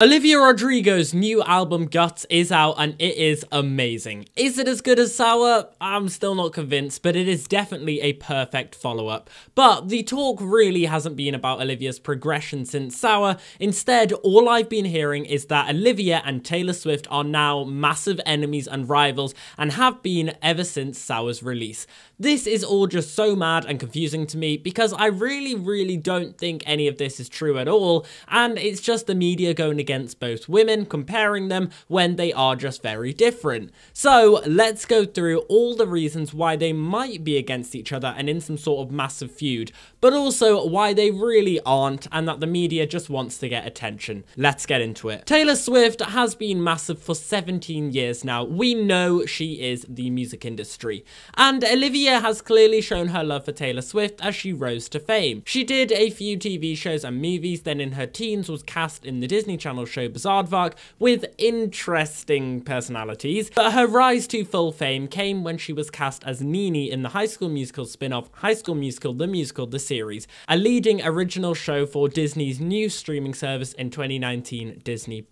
Olivia Rodrigo's new album Guts is out and it is amazing. Is it as good as Sour? I'm still not convinced, but it is definitely a perfect follow-up. But the talk really hasn't been about Olivia's progression since Sour. Instead, all I've been hearing is that Olivia and Taylor Swift are now massive enemies and rivals and have been ever since Sour's release. This is all just so mad and confusing to me because I really don't think any of this is true at all, and it's just the media going against both women, comparing them when they are just very different. So let's go through all the reasons why they might be against each other and in some sort of massive feud, but also why they really aren't and that the media just wants to get attention. Let's get into it. Taylor Swift has been massive for 17 years now. We know she is the music industry. And Olivia has clearly shown her love for Taylor Swift as she rose to fame. She did a few TV shows and movies, then in her teens was cast in the Disney Channel show Bizaardvark with interesting personalities, but her rise to full fame came when she was cast as Nene in the High School Musical spin-off High School Musical: The Musical: The Series, a leading original show for Disney's new streaming service in 2019, Disney+.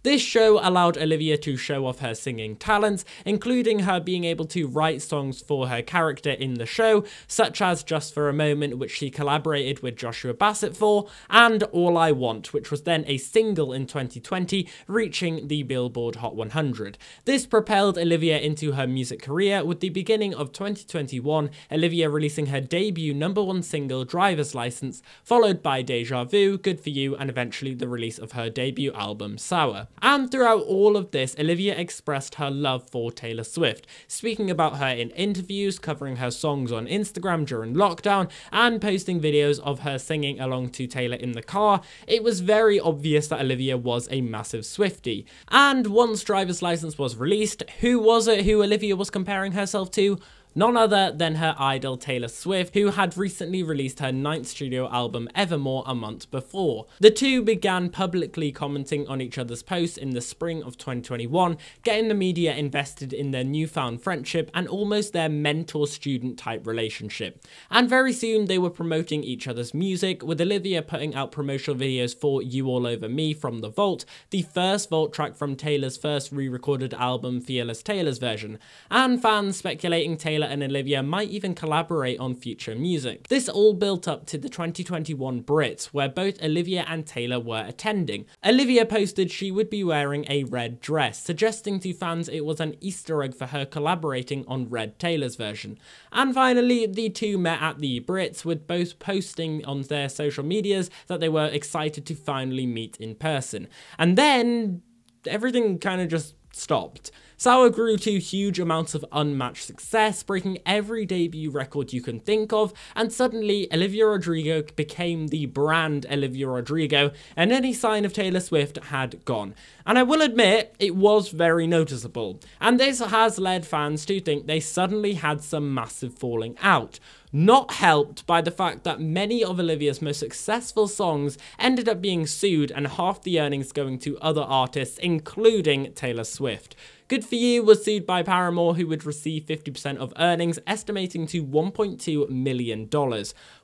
This show allowed Olivia to show off her singing talents, including her being able to write songs for her character in the show, such as Just for a Moment, which she collaborated with Joshua Bassett for, and All I Want, which was then a single in 2020, reaching the Billboard Hot 100. This propelled Olivia into her music career, with the beginning of 2021, Olivia releasing her debut #1 single, Driver's License, followed by Deja Vu, Good For You, and eventually the release of her debut album, Sour. And throughout all of this, Olivia expressed her love for Taylor Swift, speaking about her in interviews, covering her songs on Instagram during lockdown, and posting videos of her singing along to Taylor in the car. It was very obvious that Olivia was a massive Swiftie. And once Driver's License was released, who was it who Olivia was comparing herself to? None other than her idol Taylor Swift, who had recently released her 9th studio album Evermore a month before. The two began publicly commenting on each other's posts in the spring of 2021, getting the media invested in their newfound friendship and almost their mentor-student type relationship. And very soon they were promoting each other's music, with Olivia putting out promotional videos for You All Over Me from The Vault, the first Vault track from Taylor's first re-recorded album Fearless Taylor's version, and fans speculating Taylor and Olivia might even collaborate on future music. This all built up to the 2021 Brits, where both Olivia and Taylor were attending. Olivia posted she would be wearing a red dress, suggesting to fans it was an Easter egg for her collaborating on Red Taylor's version. And finally, the two met at the Brits, with both posting on their social medias that they were excited to finally meet in person. And then everything kind of just stopped. Sour grew to huge amounts of unmatched success, breaking every debut record you can think of, and suddenly Olivia Rodrigo became the brand Olivia Rodrigo, and any sign of Taylor Swift had gone. And I will admit, it was very noticeable, and this has led fans to think they suddenly had some massive falling out. Not helped by the fact that many of Olivia's most successful songs ended up being sued and half the earnings going to other artists, including Taylor Swift. Good For You was sued by Paramore, who would receive 50% of earnings, estimating to $1.2 million.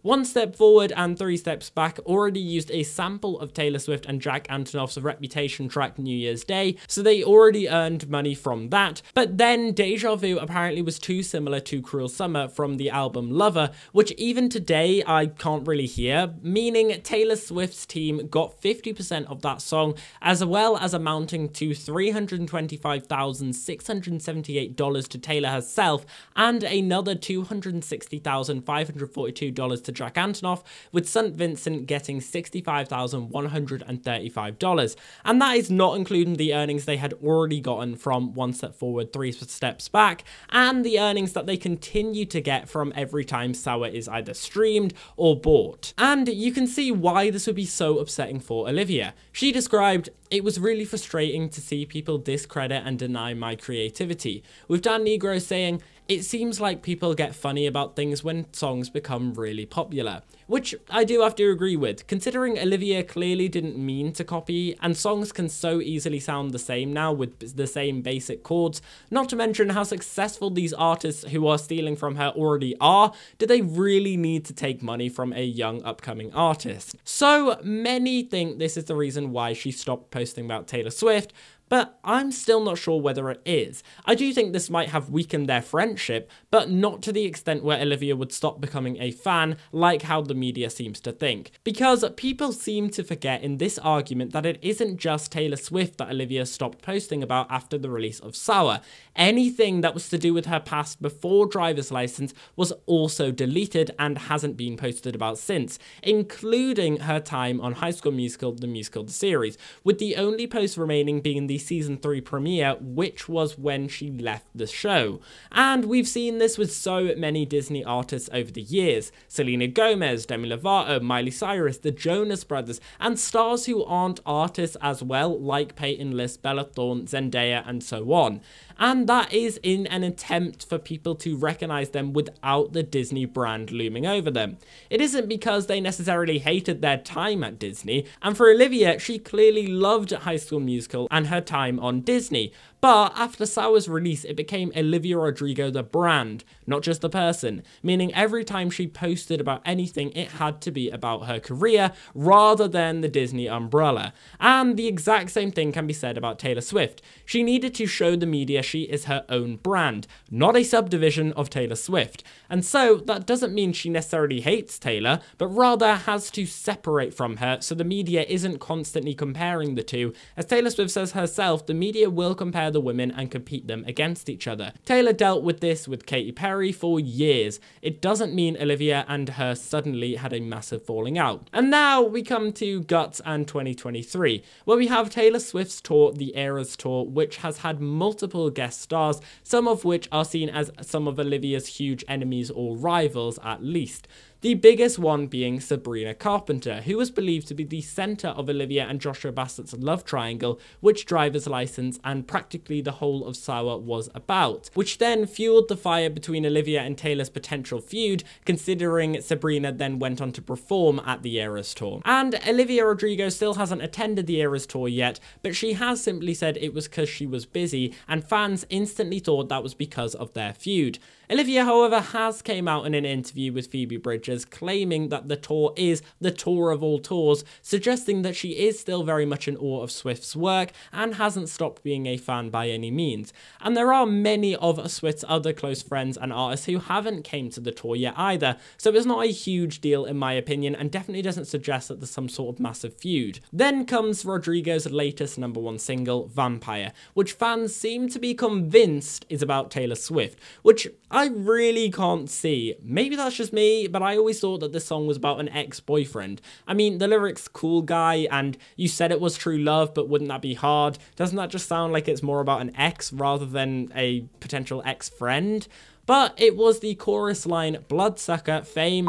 One Step Forward and 3 Steps Back already used a sample of Taylor Swift and Jack Antonoff's Reputation track New Year's Day, so they already earned money from that. But then Deja Vu apparently was too similar to Cruel Summer from the album Lover, which even today I can't really hear, meaning Taylor Swift's team got 50% of that song, as well as amounting to $325,678 to Taylor herself, and another $260,542 to Jack Antonoff, with St. Vincent getting $65,135. And that is not including the earnings they had already gotten from One Step Forward, 3 Steps Back, and the earnings that they continue to get from every time Sour is either streamed or bought. And you can see why this would be so upsetting for Olivia. She described, "It was really frustrating to see people discredit and deny my creativity," with Dan Negro saying, it seems like people get funny about things when songs become really popular, which I do have to agree with, considering Olivia clearly didn't mean to copy, and songs can so easily sound the same now with the same basic chords, not to mention how successful these artists who are stealing from her already are. Do they really need to take money from a young upcoming artist? So many think this is the reason why she stopped posting about Taylor Swift, but I'm still not sure whether it is. I do think this might have weakened their friendship, but not to the extent where Olivia would stop becoming a fan, like how the media seems to think. Because people seem to forget in this argument that it isn't just Taylor Swift that Olivia stopped posting about after the release of Sour. Anything that was to do with her past before Driver's License was also deleted and hasn't been posted about since, including her time on High School Musical, the musical, the series, with the only post remaining being the season 3 premiere, which was when she left the show. And we've seen this with so many Disney artists over the years: Selena Gomez, Demi Lovato, Miley Cyrus, the Jonas Brothers, and stars who aren't artists as well, like Peyton List, Bella Thorne, Zendaya, and so on. And that is in an attempt for people to recognize them without the Disney brand looming over them. It isn't because they necessarily hated their time at Disney, and for Olivia, she clearly loved High School Musical and her time on Disney. But after Sour's release, it became Olivia Rodrigo the brand, not just the person, meaning every time she posted about anything, it had to be about her career rather than the Disney umbrella. And the exact same thing can be said about Taylor Swift. She needed to show the media she is her own brand, not a subdivision of Taylor Swift. And so that doesn't mean she necessarily hates Taylor, but rather has to separate from her so the media isn't constantly comparing the two. As Taylor Swift says herself, the media will compare the women and compete them against each other. Taylor dealt with this with Katy Perry for years. It doesn't mean Olivia and her suddenly had a massive falling out. And now we come to Guts and 2023, where we have Taylor Swift's tour, the Eras Tour, which has had multiple guest stars, some of which are seen as some of Olivia's huge enemies or rivals at least. The biggest one being Sabrina Carpenter, who was believed to be the centre of Olivia and Joshua Bassett's love triangle, which Driver's License and practically the whole of Sour was about, which then fueled the fire between Olivia and Taylor's potential feud, considering Sabrina then went on to perform at the Eras Tour. And Olivia Rodrigo still hasn't attended the Eras Tour yet, but she has simply said it was because she was busy, and fans instantly thought that was because of their feud. Olivia, however, has came out in an interview with Phoebe Bridgers claiming that the tour is the tour of all tours, suggesting that she is still very much in awe of Swift's work and hasn't stopped being a fan by any means. And there are many of Swift's other close friends and artists who haven't came to the tour yet either, so it's not a huge deal in my opinion and definitely doesn't suggest that there's some sort of massive feud. Then comes Rodrigo's latest #1 single, Vampire, which fans seem to be convinced is about Taylor Swift, which I really can't see. Maybe that's just me, but I always thought that this song was about an ex-boyfriend. I mean, the lyrics, cool guy, and you said it was true love, but wouldn't that be hard? Doesn't that just sound like it's more about an ex rather than a potential ex-friend? But it was the chorus line, bloodsucker, fame,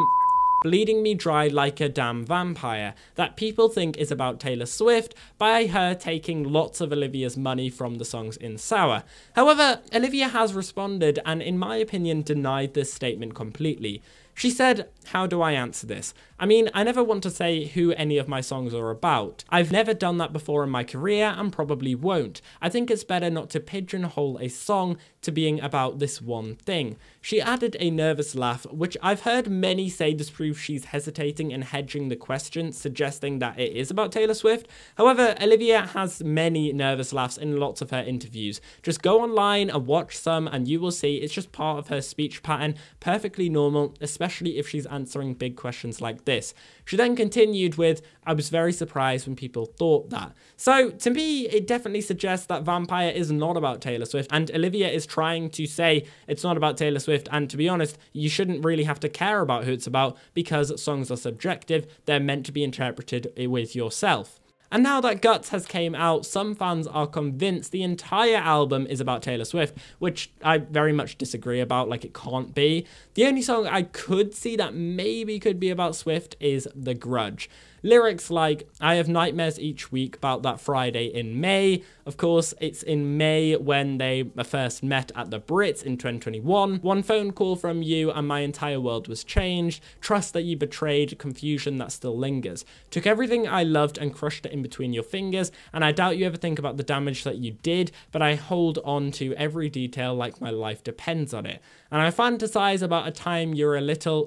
bleeding me dry like a damn vampire, that people think is about Taylor Swift by her taking lots of Olivia's money from the songs in Sour. However, Olivia has responded and in my opinion denied this statement completely. She said, "How do I answer this? I mean, I never want to say who any of my songs are about. I've never done that before in my career and probably won't. I think it's better not to pigeonhole a song to being about this one thing." She added a nervous laugh, which I've heard many say disproves she's hesitating and hedging the question, suggesting that it is about Taylor Swift. However, Olivia has many nervous laughs in lots of her interviews. Just go online and watch some and you will see it's just part of her speech pattern, perfectly normal, especially if she's answering big questions like this. She then continued with, "I was very surprised when people thought that." So to me, it definitely suggests that Vampire is not about Taylor Swift, and Olivia is trying to say it's not about Taylor Swift, and to be honest, you shouldn't really have to care about who it's about because songs are subjective, they're meant to be interpreted with yourself. And now that Guts has came out, some fans are convinced the entire album is about Taylor Swift, which I very much disagree about, like it can't be. The only song I could see that maybe could be about Swift is The Grudge. Lyrics like, I have nightmares each week about that Friday in May. Of course, it's in May when they first met at the Brits in 2021. One phone call from you and my entire world was changed. Trust that you betrayed, confusion that still lingers. Took everything I loved and crushed it in between your fingers, and I doubt you ever think about the damage that you did, but I hold on to every detail like my life depends on it. And I fantasize about a time you're a little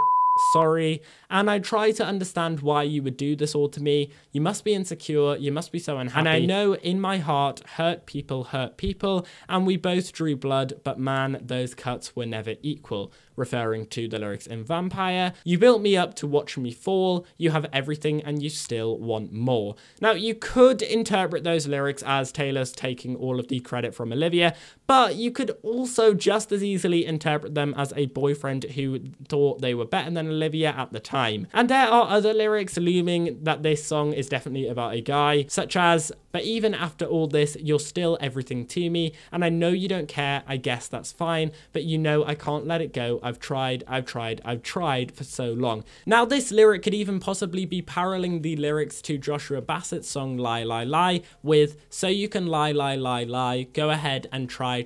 sorry, and I try to understand why you would do this all to me. You must be insecure, you must be so unhappy. And I know in my heart, hurt people, and we both drew blood, but man, those cuts were never equal. Referring to the lyrics in Vampire. You built me up to watch me fall, you have everything and you still want more. Now, you could interpret those lyrics as Taylor's taking all of the credit from Olivia, but you could also just as easily interpret them as a boyfriend who thought they were better than Olivia at the time. And there are other lyrics looming that this song is definitely about a guy, such as, but even after all this, you're still everything to me, and I know you don't care, I guess that's fine, but you know I can't let it go, I've tried for so long. Now, this lyric could even possibly be paralleling the lyrics to Joshua Bassett's song Lie Lie Lie with, so you can lie, lie, lie, lie, go ahead and try.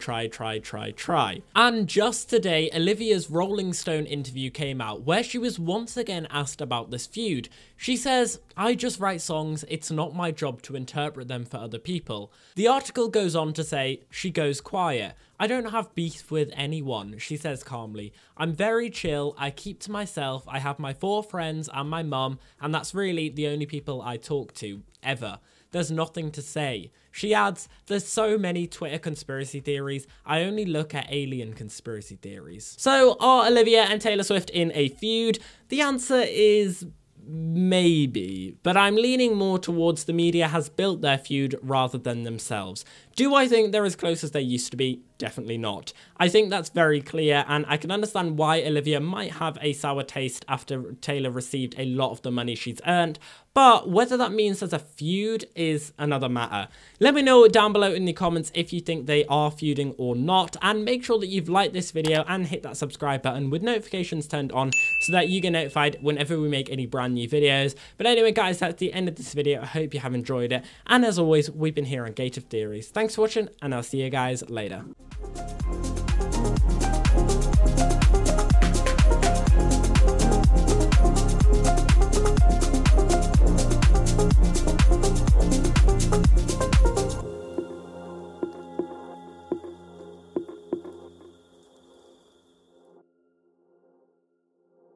And just today, Olivia's Rolling Stone interview came out where she was once again asked about this feud. She says, I just write songs, it's not my job to interpret them for other people. The article goes on to say, she goes quiet. I don't have beef with anyone, she says calmly. I'm very chill, I keep to myself, I have my 4 friends and my mum, and that's really the only people I talk to, ever. There's nothing to say. She adds, there's so many Twitter conspiracy theories, I only look at alien conspiracy theories. So, are Olivia and Taylor Swift in a feud? The answer is maybe, but I'm leaning more towards the media has built their feud rather than themselves. Do I think they're as close as they used to be? Definitely not. I think that's very clear, and I can understand why Olivia might have a sour taste after Taylor received a lot of the money she's earned, but whether that means there's a feud is another matter. Let me know down below in the comments if you think they are feuding or not, and make sure that you've liked this video and hit that subscribe button with notifications turned on so that you get notified whenever we make any brand new videos. But anyway guys, that's the end of this video. I hope you have enjoyed it, and as always, we've been here on Gate of Theories. Thanks for watching, and I'll see you guys later.